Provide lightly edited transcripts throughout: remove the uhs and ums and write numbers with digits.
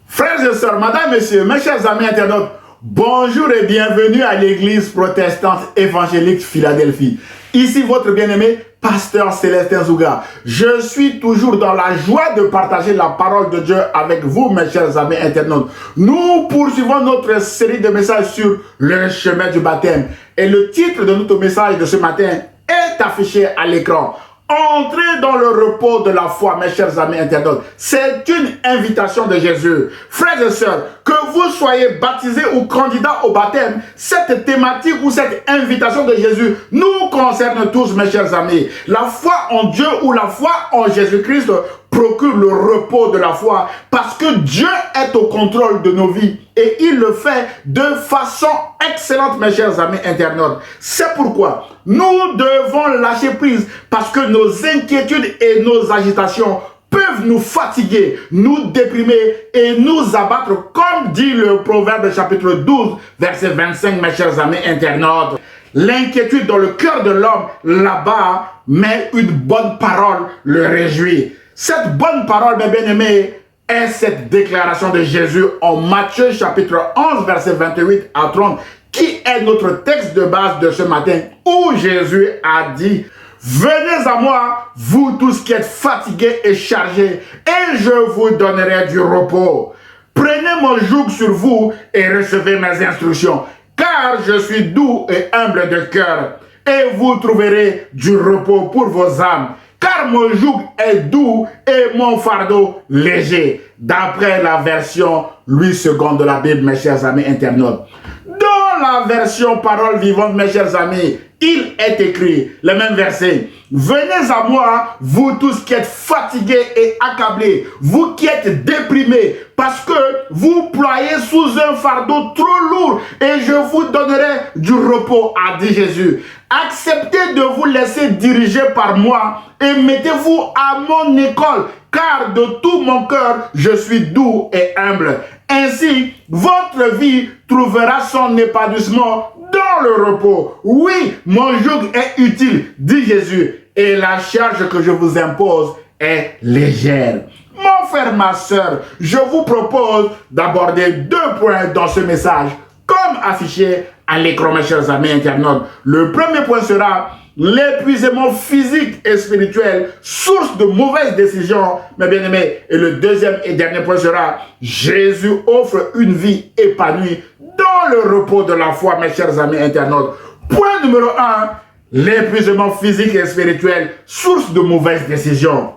Frères et sœurs, madame, messieurs, mes chers amis internautes, bonjour et bienvenue à l'église protestante évangélique Philadelphie. Ici votre bien-aimé, pasteur Célestin Zouga. Je suis toujours dans la joie de partager la parole de Dieu avec vous, mes chers amis internautes. Nous poursuivons notre série de messages sur le chemin du baptême. Et le titre de notre message de ce matin est affiché à l'écran. Entrez dans le repos de la foi, mes chers amis internautes. C'est une invitation de Jésus. Frères et sœurs, que vous soyez baptisés ou candidats au baptême, cette thématique ou cette invitation de Jésus nous concerne tous, mes chers amis. La foi en Dieu ou la foi en Jésus-Christ procure le repos de la foi parce que Dieu est au contrôle de nos vies et il le fait de façon excellente, mes chers amis internautes. C'est pourquoi nous devons lâcher prise parce que nos inquiétudes et nos agitations peuvent nous fatiguer, nous déprimer et nous abattre, comme dit le Proverbe chapitre 12, verset 25, mes chers amis internautes. L'inquiétude dans le cœur de l'homme l'abat, mais une bonne parole le réjouit. Cette bonne parole, mes bien-aimés, est cette déclaration de Jésus en Matthieu chapitre 11, verset 28 à 30, qui est notre texte de base de ce matin, où Jésus a dit: venez à moi, vous tous qui êtes fatigués et chargés, et je vous donnerai du repos. Prenez mon joug sur vous et recevez mes instructions, car je suis doux et humble de cœur, et vous trouverez du repos pour vos âmes. Car mon joug est doux et mon fardeau léger. D'après la version Louis II de la Bible, mes chers amis internautes. Dans la version Parole vivante, mes chers amis, il est écrit, le même verset: venez à moi, vous tous qui êtes fatigués et accablés, vous qui êtes déprimés, parce que vous ployez sous un fardeau trop lourd, et je vous donnerai du repos, a dit Jésus. Acceptez de vous laisser diriger par moi et mettez-vous à mon école, car de tout mon cœur, je suis doux et humble. Ainsi, votre vie trouvera son épanouissement dans le repos. Oui, mon joug est utile, dit Jésus, et la charge que je vous impose est légère. Mon frère, ma soeur, je vous propose d'aborder 2 points dans ce message, comme affiché à l'écran, mes chers amis internautes. Le premier point sera l'épuisement physique et spirituel, source de mauvaises décisions, mes bien-aimés. Et le deuxième et dernier point sera: Jésus offre une vie épanouie dans le repos de la foi, mes chers amis internautes. Point numéro 1, l'épuisement physique et spirituel, source de mauvaises décisions.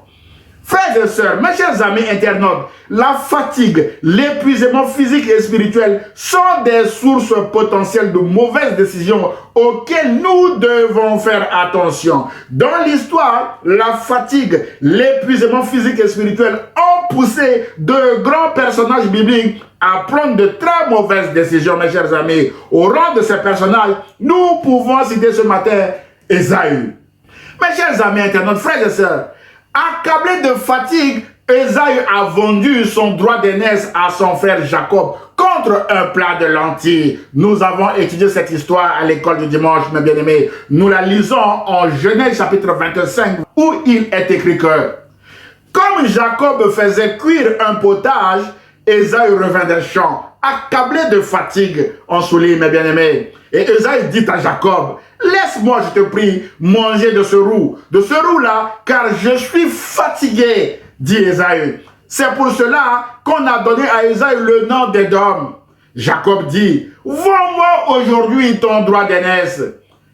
Frères et sœurs, mes chers amis internautes, la fatigue, l'épuisement physique et spirituel sont des sources potentielles de mauvaises décisions auxquelles nous devons faire attention. Dans l'histoire, la fatigue, l'épuisement physique et spirituel ont poussé de grands personnages bibliques à prendre de très mauvaises décisions, mes chers amis. Au rang de ces personnages, nous pouvons citer ce matin Ésaü. Mes chers amis internautes, frères et sœurs, accablé de fatigue, Ésaü a vendu son droit d'aînesse à son frère Jacob contre un plat de lentilles. Nous avons étudié cette histoire à l'école du dimanche, mes bien-aimés. Nous la lisons en Genèse chapitre 25, où il est écrit que comme Jacob faisait cuire un potage, Ésaü revint des champs, accablé de fatigue. On souligne, mes bien-aimés. Et Ésaü dit à Jacob: laisse-moi, je te prie, manger de ce roux-là, car je suis fatigué, dit Ésaü. C'est pour cela qu'on a donné à Ésaü le nom d'Édom. Jacob dit: vends-moi aujourd'hui ton droit d'aînesse.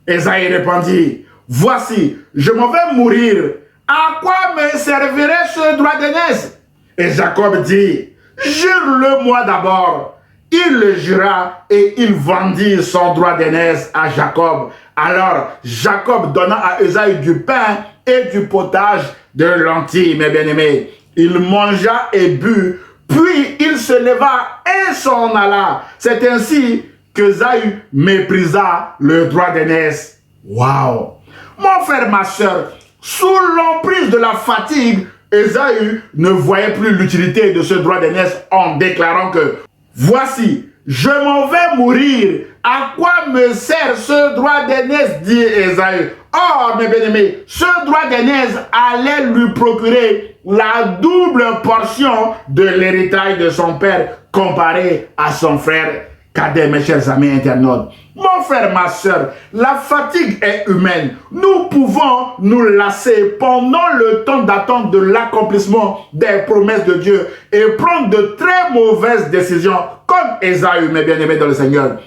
Ésaü répondit: voici, je m'en vais mourir. À quoi me servirait ce droit d'aînesse? Et Jacob dit: jure-le-moi d'abord. Il le jura et il vendit son droit d'aînesse à Jacob. Alors Jacob donna à Ésaü du pain et du potage de lentilles, mes bien-aimés. Il mangea et but, puis il se leva et s'en alla. C'est ainsi qu'Ésaü méprisa le droit d'aînesse. Waouh! Mon frère, ma soeur, sous l'emprise de la fatigue, Ésaü ne voyait plus l'utilité de ce droit d'aînesse en déclarant que voici, je m'en vais mourir. À quoi me sert ce droit d'aînesse, dit Ésaü. Or, mes bien-aimés, ce droit d'aînesse allait lui procurer la double portion de l'héritage de son père comparé à son frère cadet, mes chers amis internautes. Mon frère, ma soeur, la fatigue est humaine. Nous pouvons nous lasser pendant le temps d'attente de l'accomplissement des promesses de Dieu et prendre de très mauvaises décisions comme Ésaü, mes bien-aimés dans le Seigneur.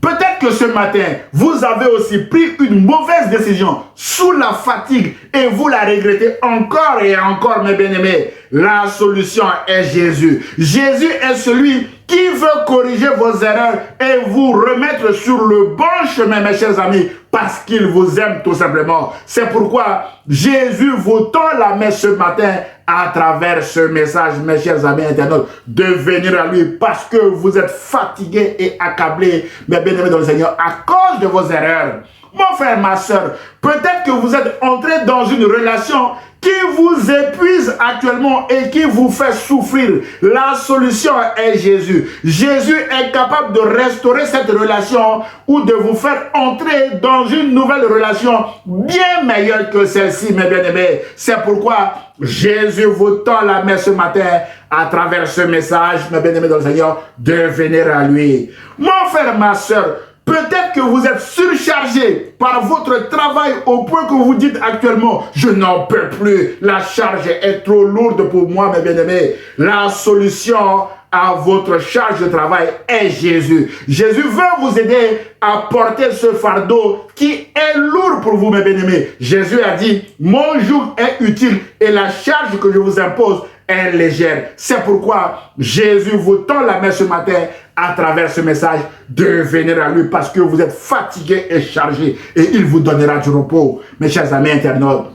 Peut-être que ce matin, vous avez aussi pris une mauvaise décision sous la fatigue et vous la regrettez encore et encore, mes bien-aimés. La solution est Jésus. Jésus est celui qui veut corriger vos erreurs et vous remettre sur le bon chemin, mes chers amis, parce qu'il vous aime tout simplement. C'est pourquoi Jésus vous tend la main ce matin à travers ce message, mes chers amis internautes, de venir à lui parce que vous êtes fatigués et accablés, mes bien-aimés dans le Seigneur, à cause de vos erreurs. Mon frère, ma soeur, peut-être que vous êtes entré dans une relation qui vous épuise actuellement et qui vous fait souffrir. La solution est Jésus. Jésus est capable de restaurer cette relation ou de vous faire entrer dans une nouvelle relation bien meilleure que celle-ci, mes bien-aimés. C'est pourquoi Jésus vous tend la main ce matin à travers ce message, mes bien-aimés dans le Seigneur, de venir à lui. Mon frère, ma soeur, peut-être que vous êtes surchargé par votre travail au point que vous dites actuellement, je n'en peux plus, la charge est trop lourde pour moi, mes bien-aimés. La solution à votre charge de travail est Jésus. Jésus veut vous aider à porter ce fardeau qui est lourd pour vous, mes bien-aimés. Jésus a dit, mon joug est utile et la charge que je vous impose est légère. C'est pourquoi Jésus vous tend la main ce matin à travers ce message de venir à lui parce que vous êtes fatigué et chargé et il vous donnera du repos. Mes chers amis internautes,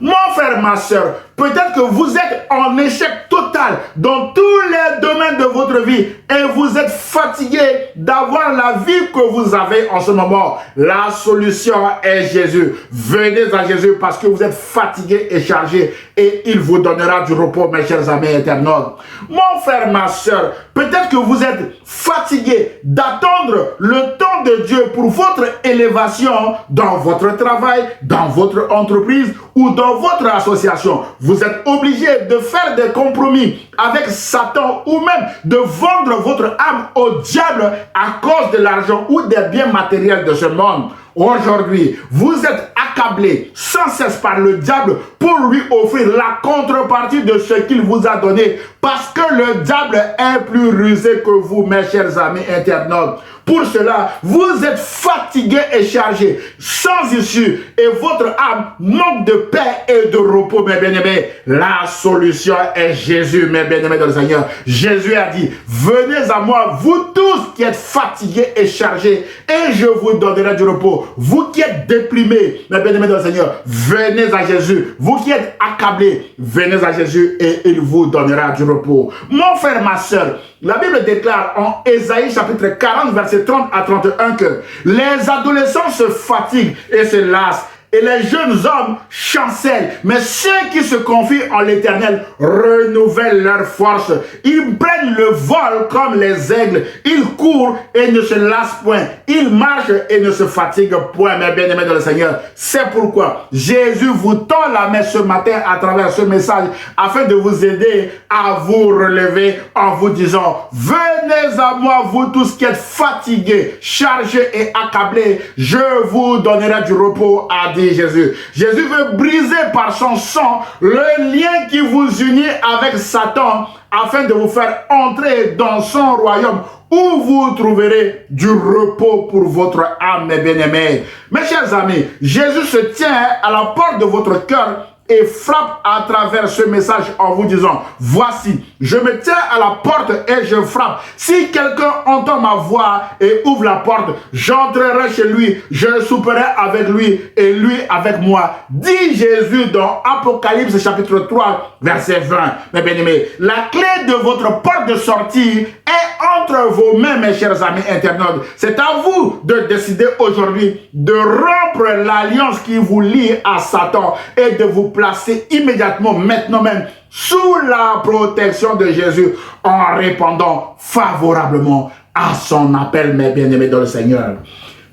mon frère, ma soeur, peut-être que vous êtes en échec total dans tous les domaines de votre vie et vous êtes fatigué d'avoir la vie que vous avez en ce moment. La solution est Jésus. Venez à Jésus parce que vous êtes fatigué et chargé et il vous donnera du repos, mes chers amis internautes. Mon frère, ma soeur, peut-être que vous êtes fatigué d'attendre le temps de Dieu pour votre élévation dans votre travail, dans votre entreprise ou dans votre association. Vous êtes obligé de faire des compromis avec Satan ou même de vendre votre âme au diable à cause de l'argent ou des biens matériels de ce monde. Aujourd'hui, vous êtes accablé sans cesse par le diable pour lui offrir la contrepartie de ce qu'il vous a donné parce que le diable est plus rusé que vous, mes chers amis internautes. Pour cela, vous êtes fatigué et chargé, sans issue, et votre âme manque de paix et de repos, mes bien-aimés. La solution est Jésus, mes bien-aimés dans le Seigneur. Jésus a dit, venez à moi, vous tous qui êtes fatigués et chargés, et je vous donnerai du repos. Vous qui êtes déprimés, mes bien-aimés dans le Seigneur, venez à Jésus. Vous qui êtes accablés, venez à Jésus, et il vous donnera du repos. Mon frère, ma soeur, la Bible déclare en Ésaïe chapitre 40, verset 30 à 31 que les adolescents se fatiguent et se lassent et les jeunes hommes chancellent. Mais ceux qui se confient en l'Éternel renouvellent leur force. Ils prennent le vol comme les aigles. Ils courent et ne se lassent point. Ils marchent et ne se fatiguent point, mes bien-aimés dans le Seigneur. C'est pourquoi Jésus vous tend la main ce matin à travers ce message afin de vous aider à vous relever en vous disant, venez à moi, vous tous qui êtes fatigués, chargés et accablés, je vous donnerai du repos, a dit Jésus. Jésus veut briser par son sang le lien qui vous unit avec Satan afin de vous faire entrer dans son royaume où vous trouverez du repos pour votre âme, mes bien-aimés. Mes chers amis, Jésus se tient à la porte de votre cœur et frappe à travers ce message en vous disant, voici, je me tiens à la porte et je frappe. Si quelqu'un entend ma voix et ouvre la porte, j'entrerai chez lui, je souperai avec lui et lui avec moi. Dit Jésus dans Apocalypse chapitre 3, verset 20. Mes bien-aimés, la clé de votre porte de sortie est entre vos mains, mes chers amis internautes. C'est à vous de décider aujourd'hui de rompre l'alliance qui vous lie à Satan et de vous placer immédiatement, maintenant même, sous la protection de Jésus en répondant favorablement à son appel, mes bien-aimés dans le Seigneur.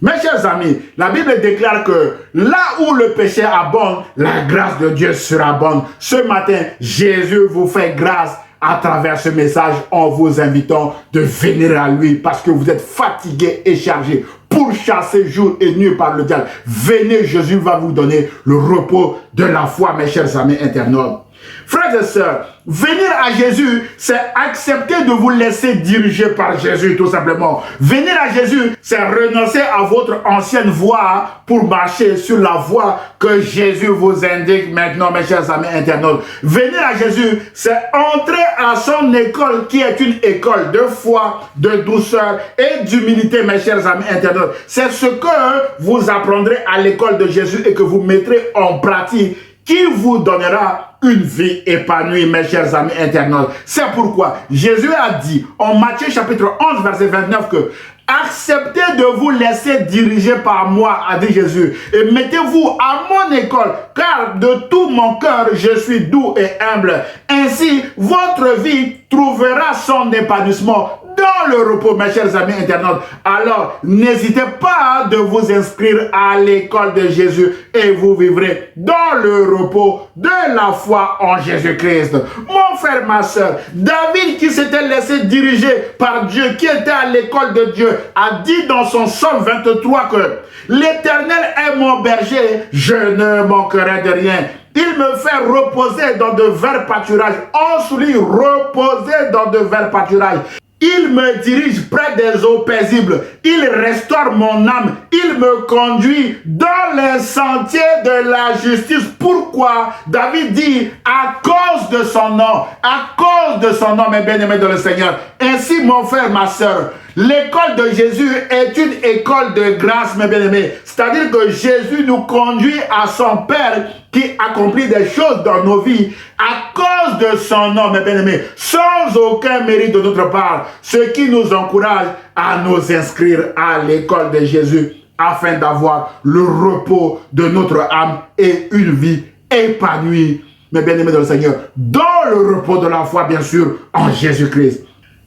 Mes chers amis, la Bible déclare que là où le péché abonde, la grâce de Dieu surabonde. Ce matin, Jésus vous fait grâce à travers ce message en vous invitant de venir à lui parce que vous êtes fatigué et chargé, pourchassé jour et nuit par le diable. Venez, Jésus va vous donner le repos de la foi, mes chers amis internautes. Frères et sœurs, venir à Jésus, c'est accepter de vous laisser diriger par Jésus, tout simplement. Venir à Jésus, c'est renoncer à votre ancienne voie pour marcher sur la voie que Jésus vous indique maintenant, mes chers amis internautes. Venir à Jésus, c'est entrer à son école qui est une école de foi, de douceur et d'humilité, mes chers amis internautes. C'est ce que vous apprendrez à l'école de Jésus et que vous mettrez en pratique, qui vous donnera une vie épanouie, mes chers amis internautes. C'est pourquoi Jésus a dit en Matthieu chapitre 11, verset 29 que acceptez de vous laisser diriger par moi, a dit Jésus, et mettez-vous à mon école, car de tout mon cœur, je suis doux et humble. Ainsi, votre vie trouvera son épanouissement dans le repos, mes chers amis internautes. Alors, n'hésitez pas de vous inscrire à l'école de Jésus et vous vivrez dans le repos de la foi en Jésus-Christ. Mon frère, ma soeur, David qui s'était laissé diriger par Dieu, qui était à l'école de Dieu, a dit dans son psaume 23 que l'Éternel est mon berger, je ne manquerai de rien. Il me fait reposer dans de verts pâturages. En sous lui, reposer dans de verts pâturages. Il me dirige près des eaux paisibles. Il restaure mon âme. Il me conduit dans les sentiers de la justice. Pourquoi? David dit, à cause de son nom. À cause de son nom, mes bien-aimés dans le Seigneur. Ainsi, mon frère, ma soeur, l'école de Jésus est une école de grâce, mes bien-aimés. C'est-à-dire que Jésus nous conduit à son Père qui accomplit des choses dans nos vies à cause de son nom, mes bien-aimés, sans aucun mérite de notre part, ce qui nous encourage à nous inscrire à l'école de Jésus afin d'avoir le repos de notre âme et une vie épanouie, mes bien-aimés dans le Seigneur, dans le repos de la foi, bien sûr, en Jésus-Christ.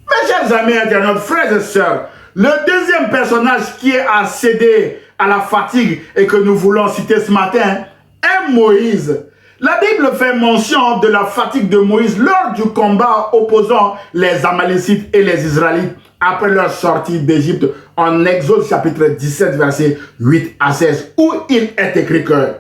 Mes chers amis internautes, frères et sœurs, le deuxième personnage qui est à céder à la fatigue et que nous voulons citer ce matin est Moïse. La Bible fait mention de la fatigue de Moïse lors du combat opposant les Amalécites et les Israélites après leur sortie d'Égypte en Exode chapitre 17 versets 8 à 16 où il est écrit que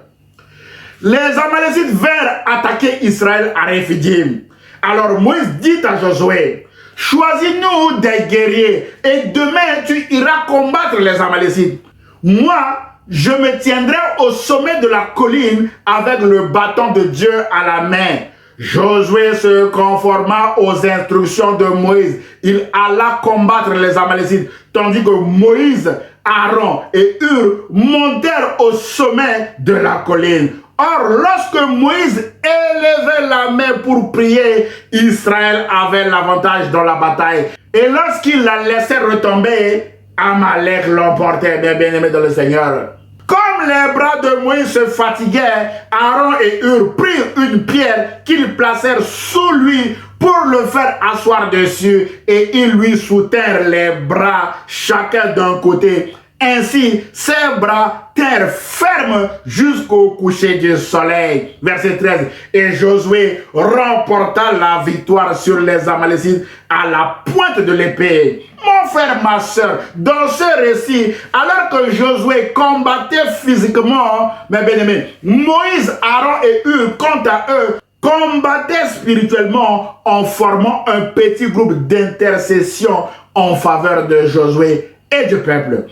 les Amalécites vinrent attaquer Israël à Réphidim. Alors Moïse dit à Josué, choisis-nous des guerriers et demain tu iras combattre les Amalécites. Moi, je me tiendrai au sommet de la colline avec le bâton de Dieu à la main. Josué se conforma aux instructions de Moïse. Il alla combattre les Amalécites, tandis que Moïse, Aaron et Hur montèrent au sommet de la colline. Or, lorsque Moïse élevait la main pour prier, Israël avait l'avantage dans la bataille. Et lorsqu'il la laissait retomber, Amalek l'emportait, mes bien-aimés dans le Seigneur. Comme les bras de Moïse se fatiguaient, Aaron et Hur prirent une pierre qu'ils placèrent sous lui pour le faire asseoir dessus et ils lui soutinrent les bras chacun d'un côté. Ainsi, ses bras tinrent ferme jusqu'au coucher du soleil. Verset 13. Et Josué remporta la victoire sur les Amalécites à la pointe de l'épée. Mon frère, ma soeur, dans ce récit, alors que Josué combattait physiquement, mes bien-aimés, Moïse, Aaron et Hur, quant à eux, combattaient spirituellement en formant un petit groupe d'intercession en faveur de Josué et du peuple.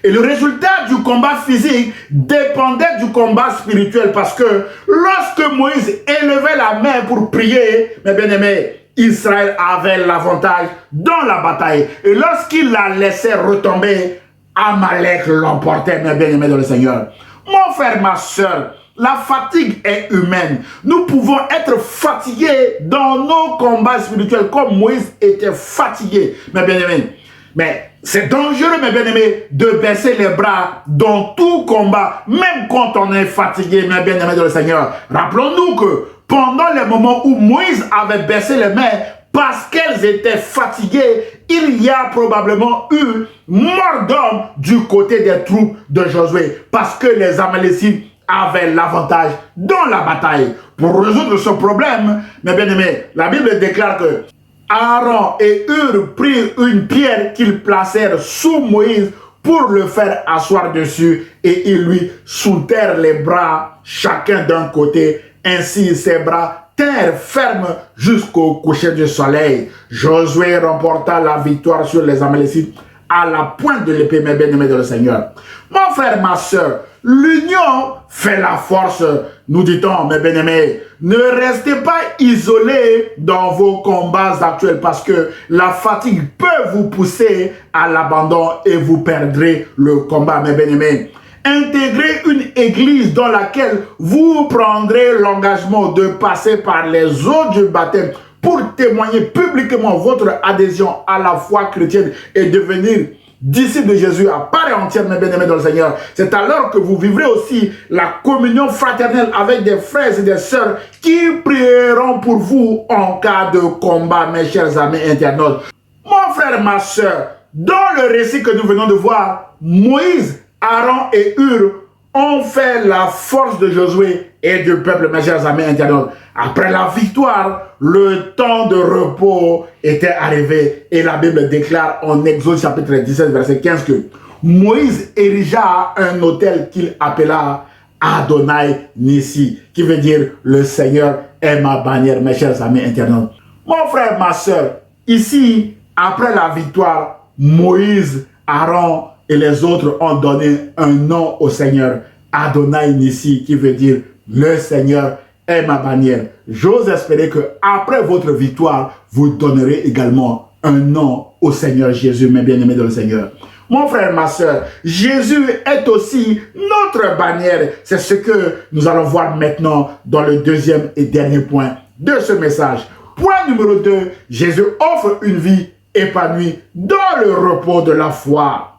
Et le résultat du combat physique dépendait du combat spirituel parce que lorsque Moïse élevait la main pour prier, mes bien-aimés, Israël avait l'avantage dans la bataille. Et lorsqu'il la laissait retomber, Amalek l'emportait, mes bien-aimés dans le Seigneur. Mon frère, ma soeur, la fatigue est humaine. Nous pouvons être fatigués dans nos combats spirituels comme Moïse était fatigué, mes bien-aimés. Mais c'est dangereux, mes bien-aimés, de baisser les bras dans tout combat, même quand on est fatigué, mes bien-aimés dans le Seigneur. Rappelons-nous que pendant les moments où Moïse avait baissé les mains, parce qu'elles étaient fatiguées, il y a probablement eu mort d'homme du côté des troupes de Josué, parce que les Amalécites avaient l'avantage dans la bataille. Pour résoudre ce problème, mes bien-aimés, la Bible déclare que Aaron et Hur prirent une pierre qu'ils placèrent sous Moïse pour le faire asseoir dessus, et ils lui soutèrent les bras chacun d'un côté. Ainsi ses bras tinrent ferme jusqu'au coucher du soleil. Josué remporta la victoire sur les Amalécites à la pointe de l'épée, mes bien-aimés dans le Seigneur. Mon frère, ma soeur, l'union fait la force, nous dit-on, mes bien-aimés. Ne restez pas isolés dans vos combats actuels, parce que la fatigue peut vous pousser à l'abandon et vous perdrez le combat, mes bien-aimés. Intégrez une église dans laquelle vous prendrez l'engagement de passer par les eaux du baptême pour témoigner publiquement votre adhésion à la foi chrétienne et devenir disciples de Jésus à part entière, mes bien-aimés dans le Seigneur. C'est alors que vous vivrez aussi la communion fraternelle avec des frères et des sœurs qui prieront pour vous en cas de combat, mes chers amis internautes. Mon frère, ma sœur, dans le récit que nous venons de voir, Moïse, Aaron et Hur ont fait la force de Josué et du peuple, mes chers amis internautes. Après la victoire, le temps de repos était arrivé et la Bible déclare en Exode chapitre 17, verset 15 que Moïse érigea un autel qu'il appela Adonai Nissi, qui veut dire le Seigneur est ma bannière, mes chers amis internautes. Mon frère, ma soeur, ici, après la victoire, Moïse, Aaron et les autres ont donné un nom au Seigneur, Adonai Nissi, qui veut dire le Seigneur est ma bannière. J'ose espérer que après votre victoire, vous donnerez également un nom au Seigneur Jésus, mes bien-aimés dans le Seigneur. Mon frère, ma soeur, Jésus est aussi notre bannière. C'est ce que nous allons voir maintenant dans le deuxième et dernier point de ce message. Point numéro 2, Jésus offre une vie épanouie dans le repos de la foi.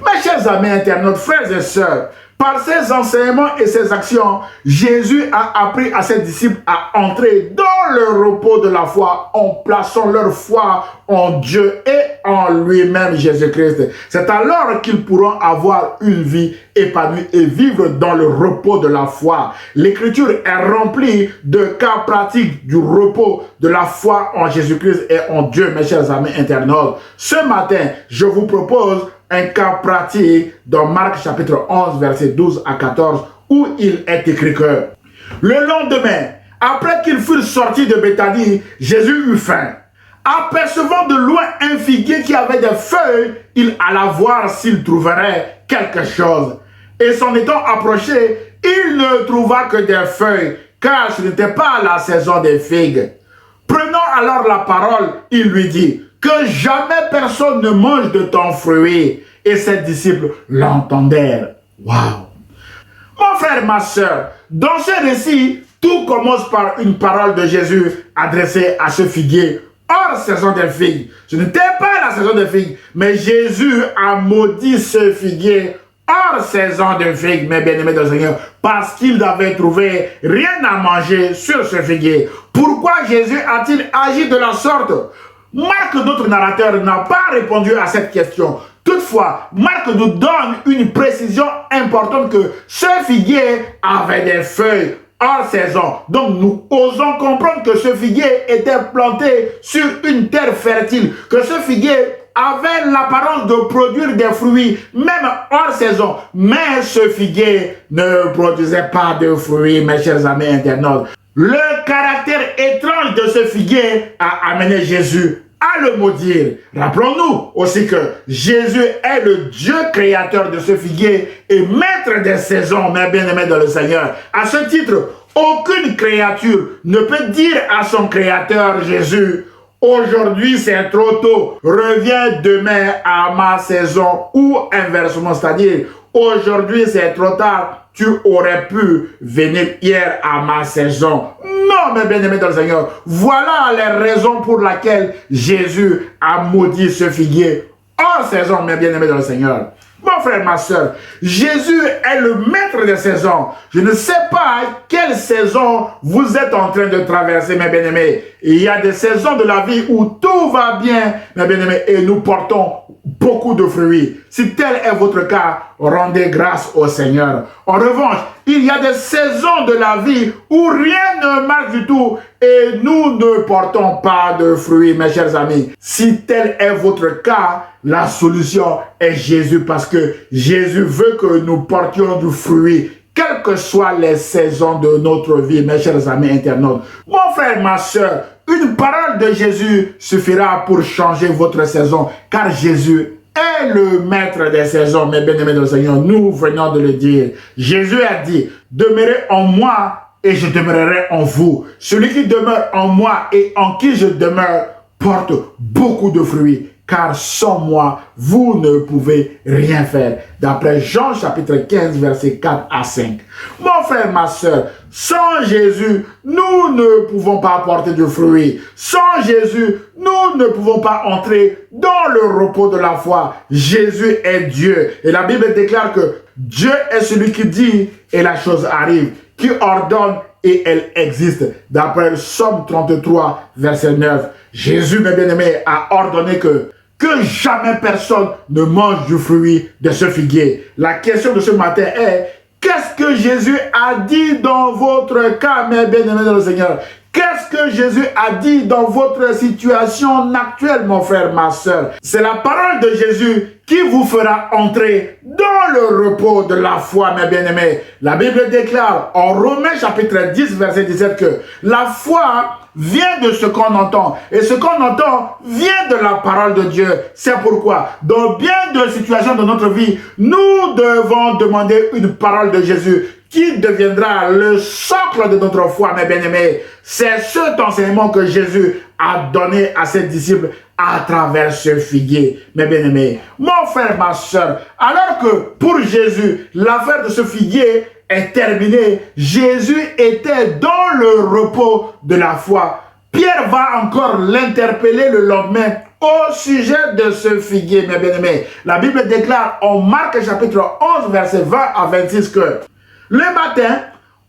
Mes chers amis internautes, frères et sœurs, par ses enseignements et ses actions, Jésus a appris à ses disciples à entrer dans le repos de la foi en plaçant leur foi en Dieu et en lui-même, Jésus-Christ. C'est alors qu'ils pourront avoir une vie épanouie et vivre dans le repos de la foi. L'Écriture est remplie de cas pratiques du repos de la foi en Jésus-Christ et en Dieu, mes chers amis internautes. Ce matin, je vous propose un cas pratique dans Marc chapitre 11, verset 12 à 14, où il est écrit que le lendemain, après qu'ils furent sortis de Béthanie, Jésus eut faim. Apercevant de loin un figuier qui avait des feuilles, il alla voir s'il trouverait quelque chose. Et s'en étant approché, il ne trouva que des feuilles, car ce n'était pas la saison des figues. Prenant alors la parole, il lui dit que jamais personne ne mange de ton fruit. Et ses disciples l'entendèrent. Waouh! Mon frère, ma soeur, dans ce récit, tout commence par une parole de Jésus adressée à ce figuier hors saison des figues. Ce n'était pas la saison des figues, mais Jésus a maudit ce figuier hors saison de figues, mes bien-aimés dans le Seigneur, parce qu'il n'avait trouvé rien à manger sur ce figuier. Pourquoi Jésus a-t-il agi de la sorte? Marc, notre narrateur, n'a pas répondu à cette question. Toutefois, Marc nous donne une précision importante que ce figuier avait des feuilles hors saison. Donc nous osons comprendre que ce figuier était planté sur une terre fertile, que ce figuier avait l'apparence de produire des fruits, même hors saison. Mais ce figuier ne produisait pas de fruits, mes chers amis internautes. Le caractère étrange de ce figuier a amené Jésus à le maudire. Rappelons-nous aussi que Jésus est le Dieu créateur de ce figuier et maître des saisons, mes bien-aimés dans le Seigneur. À ce titre, aucune créature ne peut dire à son créateur Jésus, aujourd'hui c'est trop tôt, reviens demain à ma saison, ou inversement, c'est-à-dire aujourd'hui c'est trop tard, tu aurais pu venir hier à ma saison. Non, mes bien-aimés dans le Seigneur. Voilà les raisons pour lesquelles Jésus a maudit ce figuier hors saison, mes bien-aimés dans le Seigneur. Mon frère, ma soeur, Jésus est le maître des saisons. Je ne sais pas quelle saison vous êtes en train de traverser, mes bien-aimés. Il y a des saisons de la vie où tout va bien, mes bien-aimés, et nous portons beaucoup de fruits. Si tel est votre cas, rendez grâce au Seigneur. En revanche, il y a des saisons de la vie où rien ne marche du tout et nous ne portons pas de fruits, mes chers amis. Si tel est votre cas, la solution est Jésus, parce que Jésus veut que nous portions du fruit, quelles que soient les saisons de notre vie, mes chers amis internautes. Mon frère, ma soeur, une parole de Jésus suffira pour changer votre saison, car Jésus est le maître des saisons, mes bien-aimés dans le Seigneur. Nous venons de le dire. Jésus a dit, demeurez en moi et je demeurerai en vous. Celui qui demeure en moi et en qui je demeure porte beaucoup de fruits, car sans moi, vous ne pouvez rien faire. D'après Jean chapitre 15, versets 4 à 5. Mon frère, ma soeur, sans Jésus, nous ne pouvons pas apporter de fruits. Sans Jésus, nous ne pouvons pas entrer dans le repos de la foi. Jésus est Dieu. Et la Bible déclare que Dieu est celui qui dit et la chose arrive, qui ordonne et elle existe. D'après Somme 33, verset 9. Jésus, mes bien-aimés, a ordonné que jamais personne ne mange du fruit de ce figuier. La question de ce matin est, qu'est-ce que Jésus a dit dans votre cas, mes bien-aimés dans le Seigneur? Qu'est-ce que Jésus a dit dans votre situation actuelle, mon frère, ma soeur? C'est la parole de Jésus qui vous fera entrer dans le repos de la foi, mes bien-aimés. La Bible déclare en Romains chapitre 10, verset 17 que la foi vient de ce qu'on entend. Et ce qu'on entend vient de la parole de Dieu. C'est pourquoi, dans bien de situations de notre vie, nous devons demander une parole de Jésus qui deviendra le socle de notre foi, mes bien-aimés. C'est cet enseignement que Jésus a donné à ses disciples à travers ce figuier, mes bien-aimés. Mon frère, ma soeur, alors que pour Jésus, l'affaire de ce figuier est terminée, Jésus était dans le repos de la foi. Pierre va encore l'interpeller le lendemain au sujet de ce figuier, mes bien-aimés. La Bible déclare en Marc chapitre 11, verset 20 à 26 que le matin,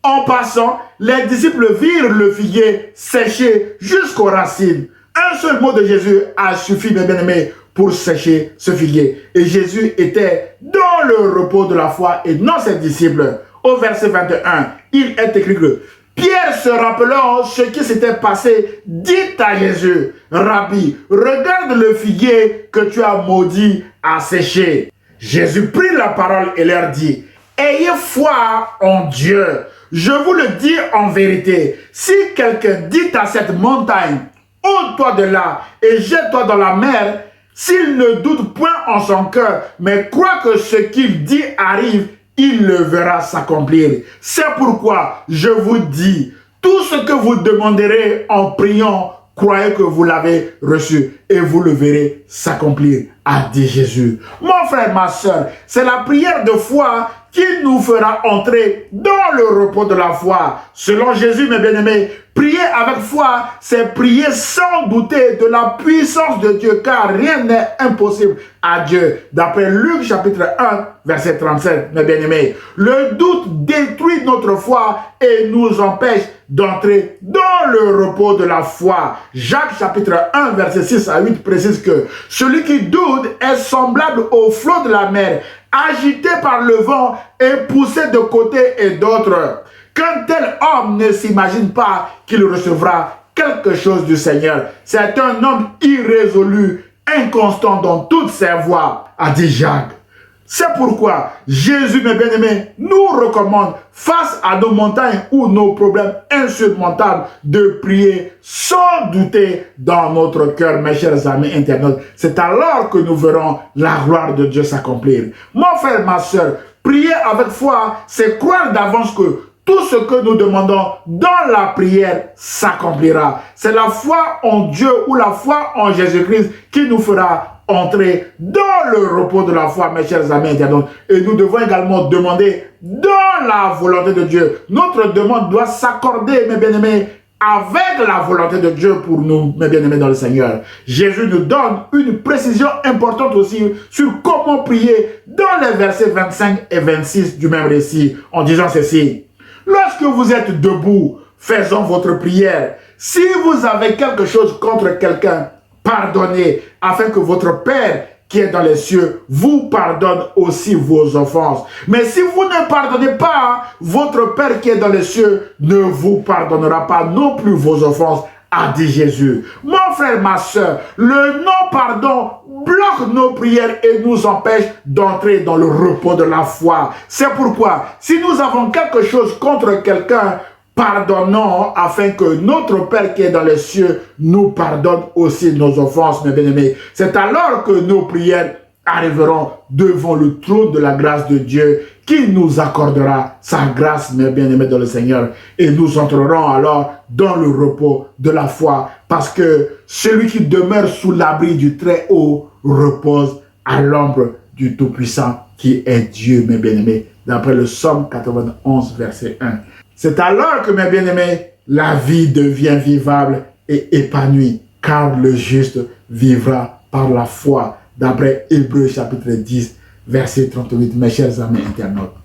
en passant, les disciples virent le figuier séché jusqu'aux racines. Un seul mot de Jésus a suffi, mes bien-aimés, pour sécher ce figuier. Et Jésus était dans le repos de la foi et non ses disciples. Au verset 21, il est écrit que Pierre, se rappelant ce qui s'était passé, dit à Jésus, « Rabbi, regarde le figuier que tu as maudit à sécher. » Jésus prit la parole et leur dit, « Ayez foi en Dieu. Je vous le dis en vérité, si quelqu'un dit à cette montagne, « ôte-toi de là et jette-toi dans la mer », s'il ne doute point en son cœur, mais croit que ce qu'il dit arrive, il le verra s'accomplir. C'est pourquoi je vous dis, tout ce que vous demanderez en priant, croyez que vous l'avez reçu et vous le verrez s'accomplir, a dit Jésus. Mon frère, ma soeur, c'est la prière de foi qui nous fera entrer dans le repos de la foi. Selon Jésus, mes bien-aimés, prier avec foi, c'est prier sans douter de la puissance de Dieu, car rien n'est impossible à Dieu. D'après Luc chapitre 1, verset 37, mes bien-aimés, le doute détruit notre foi et nous empêche d'entrer dans le repos de la foi. Jacques chapitre 1, verset 6 à 8 précise que celui qui doute est semblable au flot de la mer, agité par le vent et poussé de côté et d'autre. Qu'un tel homme ne s'imagine pas qu'il recevra quelque chose du Seigneur. C'est un homme irrésolu, inconstant dans toutes ses voies, a dit Jacques. C'est pourquoi Jésus, mes bien-aimés, nous recommande, face à nos montagnes ou nos problèmes insurmontables, de prier sans douter dans notre cœur, mes chers amis internautes. C'est alors que nous verrons la gloire de Dieu s'accomplir. Mon frère, ma soeur, prier avec foi, c'est croire d'avance que tout ce que nous demandons dans la prière s'accomplira. C'est la foi en Dieu ou la foi en Jésus-Christ qui nous fera entrer dans le repos de la foi, mes chers amis internautes. Et nous devons également demander dans la volonté de Dieu. Notre demande doit s'accorder, mes bien-aimés, avec la volonté de Dieu pour nous, mes bien-aimés dans le Seigneur. Jésus nous donne une précision importante aussi sur comment prier dans les versets 25 et 26 du même récit, en disant ceci. Lorsque vous êtes debout, faisons votre prière. Si vous avez quelque chose contre quelqu'un, pardonnez, afin que votre Père qui est dans les cieux vous pardonne aussi vos offenses. Mais si vous ne pardonnez pas, votre Père qui est dans les cieux ne vous pardonnera pas non plus vos offenses, a dit Jésus. Mon frère, ma soeur, le non-pardon bloque nos prières et nous empêche d'entrer dans le repos de la foi. C'est pourquoi, si nous avons quelque chose contre quelqu'un, pardonnons afin que notre Père qui est dans les cieux nous pardonne aussi nos offenses, mes bien-aimés. C'est alors que nos prières arriveront devant le trône de la grâce de Dieu qui nous accordera sa grâce, mes bien-aimés dans le Seigneur. Et nous entrerons alors dans le repos de la foi parce que celui qui demeure sous l'abri du Très-Haut repose à l'ombre du Tout-Puissant qui est Dieu, mes bien-aimés, d'après le Psaume 91, verset 1. C'est alors que, mes bien-aimés, la vie devient vivable et épanouie, car le juste vivra par la foi, d'après Hébreux chapitre 10, verset 38, mes chers amis internautes.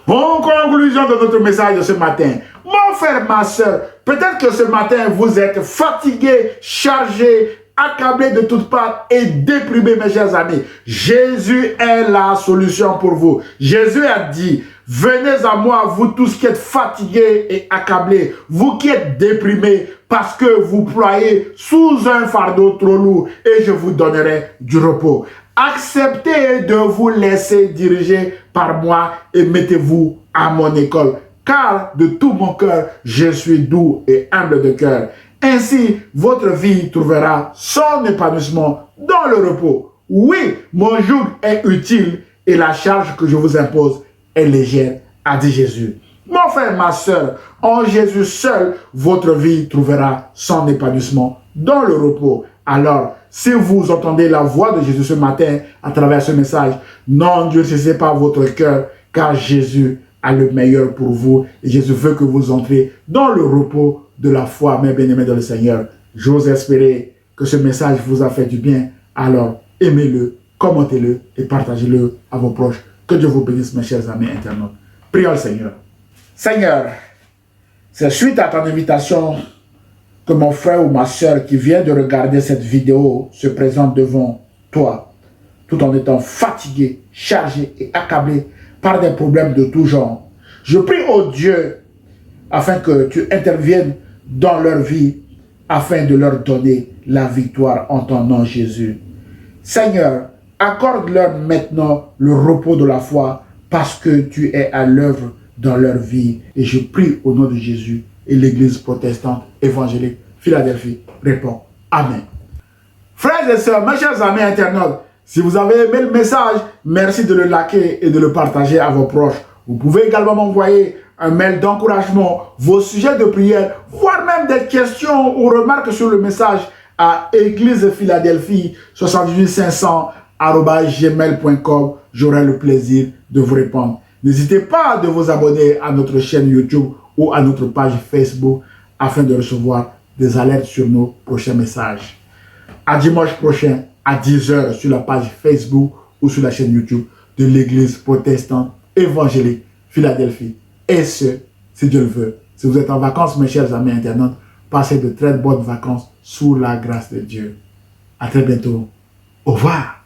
En conclusion de notre message de ce matin, mon frère, ma soeur, peut-être que ce matin, vous êtes fatigué, chargé, accablé de toutes parts et déprimé, mes chers amis. Jésus est la solution pour vous. Jésus a dit, venez à moi, vous tous qui êtes fatigués et accablés, vous qui êtes déprimés parce que vous ployez sous un fardeau trop lourd et je vous donnerai du repos. Acceptez de vous laisser diriger par moi et mettez-vous à mon école, car de tout mon cœur, je suis doux et humble de cœur. Ainsi, votre vie trouvera son épanouissement dans le repos. Oui, mon joug est utile et la charge que je vous impose est légère, a dit Jésus. Mon frère, ma soeur, en Jésus seul, votre vie trouvera son épanouissement dans le repos. Alors, si vous entendez la voix de Jésus ce matin à travers ce message, n'endurcissez pas votre cœur, car Jésus a le meilleur pour vous. Et Jésus veut que vous entrez dans le repos de la foi, mes bien-aimés dans le Seigneur. J'ose espérer que ce message vous a fait du bien. Alors, aimez-le, commentez-le et partagez-le à vos proches. Que Dieu vous bénisse, mes chers amis internautes. Prions le Seigneur. Seigneur, c'est suite à ton invitation que mon frère ou ma soeur qui vient de regarder cette vidéo se présente devant toi, tout en étant fatigué, chargé et accablé par des problèmes de tout genre. Je prie au Dieu afin que tu interviennes dans leur vie, afin de leur donner la victoire en ton nom, Jésus. Seigneur, accorde-leur maintenant le repos de la foi parce que tu es à l'œuvre dans leur vie. Et je prie au nom de Jésus et l'Église protestante évangélique Philadelphie répond Amen. Frères et sœurs, mes chers amis internautes, si vous avez aimé le message, merci de le liker et de le partager à vos proches. Vous pouvez également m'envoyer un mail d'encouragement, vos sujets de prière, voire même des questions ou remarques sur le message à église-philadelphie 78500@gmail.com. J'aurai le plaisir de vous répondre. N'hésitez pas de vous abonner à notre chaîne YouTube ou à notre page Facebook afin de recevoir des alertes sur nos prochains messages. À dimanche prochain à 10 h sur la page Facebook ou sur la chaîne YouTube de l'Église protestante évangélique Philadelphie. Et ce, si Dieu le veut. Si vous êtes en vacances, mes chers amis internautes, passez de très bonnes vacances sous la grâce de Dieu. À très bientôt. Au revoir.